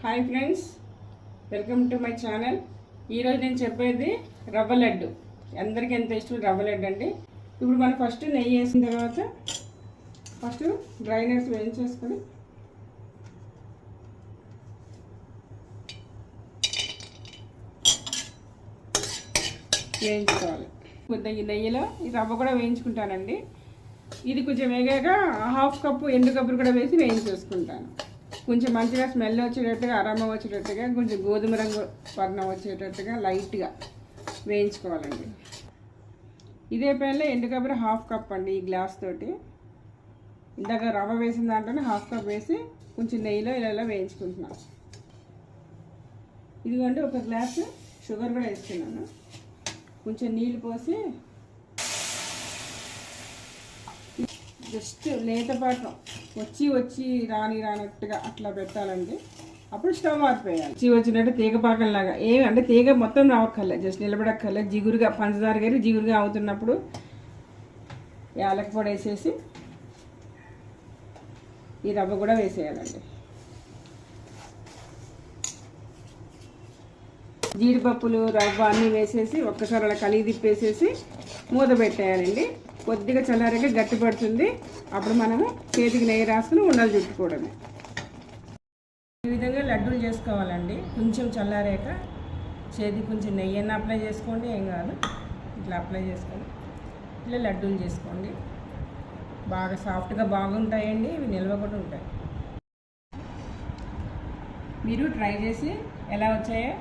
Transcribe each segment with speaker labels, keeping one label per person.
Speaker 1: Hi friends, welcome to my channel. ఈరోజు నేను చెప్పేది రవ్వ లడ్డు. అందరికీ ఎంత ఇష్టం రవ్వ లడ్డు అండి. ఇప్పుడు మనం ఫస్ట్ నెయ్యి వేసిన తర్వాత ఫస్ట్ డ్రై నట్స్ వేయించేసుకొని వేయించుకోవాలి. కొద్దిగా నెయ్యిలో ఈ రవ్వ కూడా వేయించుకుంటానండి. ఇది కొంచెం వేగాక హాఫ్ కప్పు ఎండు కొబ్బరి కూడా వేసి వేయించేసుకుంటాను. కొంచెం మంచిగా స్మెల్ వచ్చేటట్టుగా, అరోమా వచ్చేటట్టుగా, కొంచెం గోధుమ రంగు వర్ణం వచ్చేటట్టుగా లైట్గా వేయించుకోవాలండి. ఇదే ప్యాన్లో ఎండు కొబ్బరి హాఫ్ కప్ అండి. ఈ గ్లాస్ తోటి ఇందాక రవ్వ వేసిన దాంట్లోనే హాఫ్ కప్ వేసి కొంచెం నెయ్యిలో ఇలా వేయించుకుంటున్నాను. ఇదిగోండి ఒక గ్లాసు షుగర్ కూడా వేస్తున్నాను. కొంచెం నీళ్ళు పోసి జస్ట్ లేతపాటు వచ్చి రానట్టుగా అట్లా పెట్టాలండి. అప్పుడు స్టవ్ ఆరిపోయాలి. వచ్చినట్టు తీగ పాకంలాగా అంటే తీగ మొత్తం రావక్కర్లే, జస్ట్ నిలబడక్కర్లే. జిగురుగా పంచదార గారి జిగురుగా అవుతున్నప్పుడు యాలక పొడి వేసేసి ఈ రవ్వ కూడా వేసేయాలండి. జీడిపప్పులు రవ్వ అన్నీ వేసేసి ఒక్కసారి అలా కలిగి తిప్పేసేసి మూత పెట్టేయాలండి. కొద్దిగా చల్లారాక గట్టి పడుతుంది. అప్పుడు మనము చేతికి నెయ్యి రాసుకుని ఉండలు చుట్టుకోవడమే. ఈ విధంగా లడ్డూలు చేసుకోవాలండి. కొంచెం చల్లారాక చేతికి కొంచెం నెయ్యి అన్న అప్లై చేసుకోండి, ఏం కాదు. ఇట్లా అప్లై చేసుకొని ఇలా లడ్డూలు చేసుకోండి. బాగా సాఫ్ట్గా బాగుంటాయండి. ఇవి నిల్వ కూడా ఉంటాయి. మీరు ట్రై చేసి ఎలా వచ్చాయో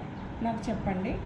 Speaker 1: నాకు చెప్పండి.